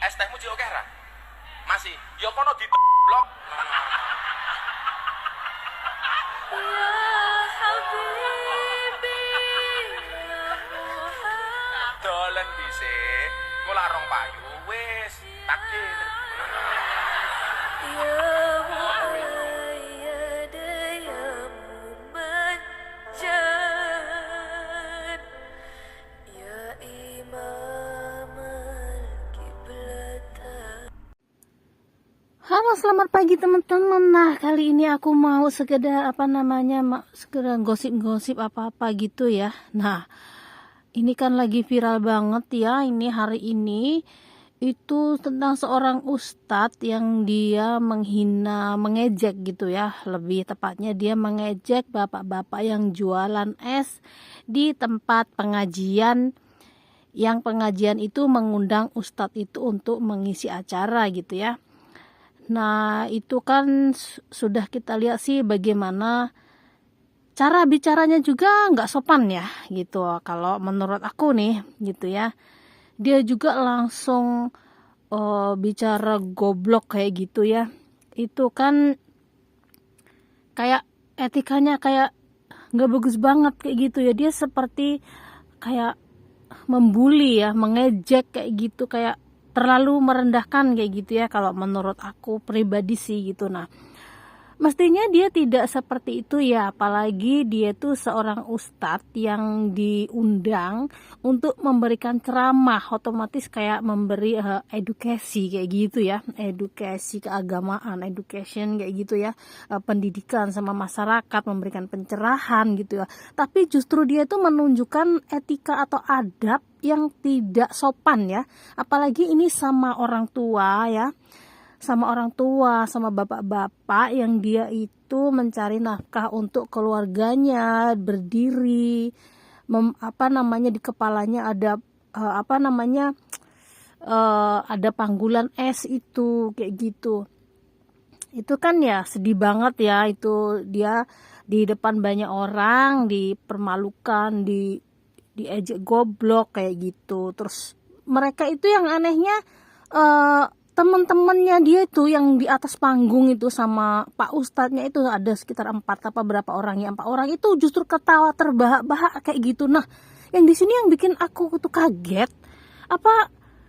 Es tehmu cik oke ra? Masih. Ya kono blok. Dolen dhisik. Mula rong payu wis takdir. Halo, selamat pagi teman-teman. Nah, kali ini aku mau sekedar sekedar gosip-gosip apa-apa gitu ya. Nah, ini kan lagi viral banget ya. Ini hari ini itu tentang seorang ustadz yang dia menghina, mengejek gitu ya. Lebih tepatnya dia mengejek bapak-bapak yang jualan es di tempat pengajian, yang pengajian itu mengundang ustadz itu untuk mengisi acara gitu ya. Nah, itu kan sudah kita lihat sih bagaimana cara bicaranya juga nggak sopan ya gitu. Kalau menurut aku nih gitu ya, dia juga langsung bicara goblok kayak gitu ya. Itu kan kayak etikanya kayak nggak bagus banget kayak gitu ya. Dia seperti kayak membuli ya, mengejek kayak gitu, kayak terlalu merendahkan kayak gitu ya kalau menurut aku pribadi sih gitu. Nah, mestinya dia tidak seperti itu ya, apalagi dia tuh seorang ustadz yang diundang untuk memberikan ceramah, otomatis kayak memberi edukasi kayak gitu ya, edukasi keagamaan, education kayak gitu ya, pendidikan sama masyarakat, memberikan pencerahan gitu ya. Tapi justru dia tuh menunjukkan etika atau adab yang tidak sopan ya, apalagi ini sama orang tua ya, sama bapak-bapak yang dia itu mencari nafkah untuk keluarganya, berdiri, di kepalanya ada ada panggulan es itu kayak gitu. Itu kan ya sedih banget ya, itu dia di depan banyak orang dipermalukan, diejek goblok kayak gitu. Terus mereka itu yang anehnya teman-temannya dia itu yang di atas panggung itu sama Pak Ustadznya itu ada sekitar 4 apa berapa orang ya, 4 orang itu justru ketawa terbahak-bahak kayak gitu. Nah, yang di sini yang bikin aku tuh kaget, apa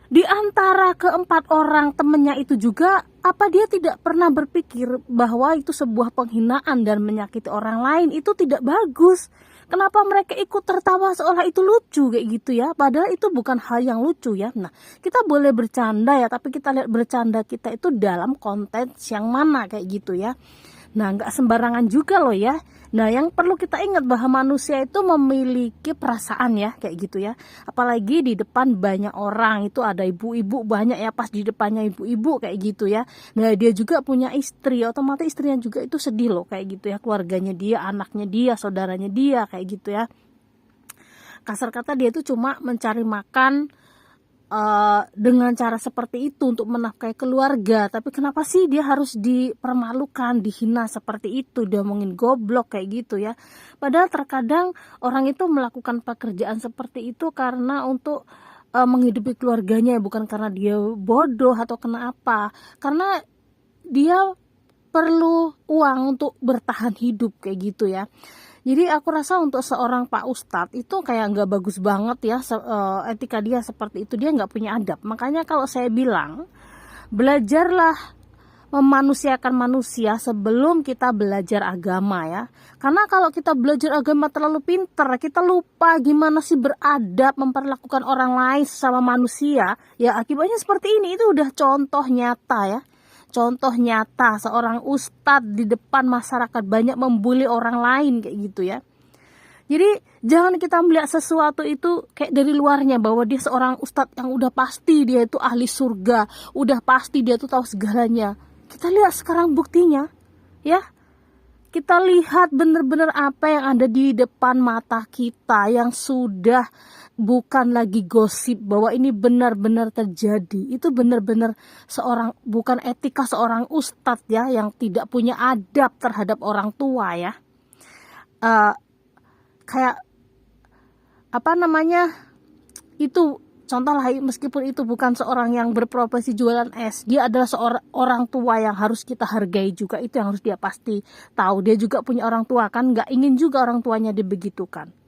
di antara keempat orang temennya itu juga, apa dia tidak pernah berpikir bahwa itu sebuah penghinaan dan menyakiti orang lain itu tidak bagus. Kenapa mereka ikut tertawa seolah itu lucu kayak gitu ya, padahal itu bukan hal yang lucu ya. Nah, kita boleh bercanda ya, tapi kita lihat bercanda kita itu dalam konteks yang mana kayak gitu ya. Nah, nggak sembarangan juga loh ya. Nah, yang perlu kita ingat bahwa manusia itu memiliki perasaan ya, kayak gitu ya. Apalagi di depan banyak orang, itu ada ibu-ibu banyak ya, pas di depannya ibu-ibu kayak gitu ya. Nah, dia juga punya istri, otomatis istrinya juga itu sedih loh kayak gitu ya. Keluarganya dia, anaknya dia, saudaranya dia kayak gitu ya. Kasar kata dia itu cuma mencari makan dengan cara seperti itu untuk menafkahi keluarga, tapi kenapa sih dia harus dipermalukan, dihina seperti itu, diomongin goblok kayak gitu ya. Padahal terkadang orang itu melakukan pekerjaan seperti itu karena untuk menghidupi keluarganya, bukan karena dia bodoh atau kenapa, karena dia perlu uang untuk bertahan hidup kayak gitu ya. Jadi aku rasa untuk seorang Pak Ustadz itu kayak nggak bagus banget ya, etika dia seperti itu, dia nggak punya adab. Makanya kalau saya bilang, belajarlah memanusiakan manusia sebelum kita belajar agama ya. Karena kalau kita belajar agama terlalu pinter, kita lupa gimana sih beradab, memperlakukan orang lain sesama manusia, ya akibatnya seperti ini. Itu udah contoh nyata ya. Contoh nyata seorang ustadz di depan masyarakat banyak membuli orang lain kayak gitu ya. Jadi jangan kita melihat sesuatu itu kayak dari luarnya, bahwa dia seorang ustadz yang udah pasti dia itu ahli surga, udah pasti dia tuh tahu segalanya. Kita lihat sekarang buktinya ya. Kita lihat benar-benar apa yang ada di depan mata kita, yang sudah bukan lagi gosip, bahwa ini benar-benar terjadi. Itu benar-benar bukan etika seorang ustadz ya, yang tidak punya adab terhadap orang tua ya. Kayak itu Contoh lah, meskipun itu bukan seorang yang berprofesi jualan es, dia adalah seorang orang tua yang harus kita hargai juga. Itu yang harus dia pasti tahu. Dia juga punya orang tua kan, nggak ingin juga orang tuanya dibegitukan.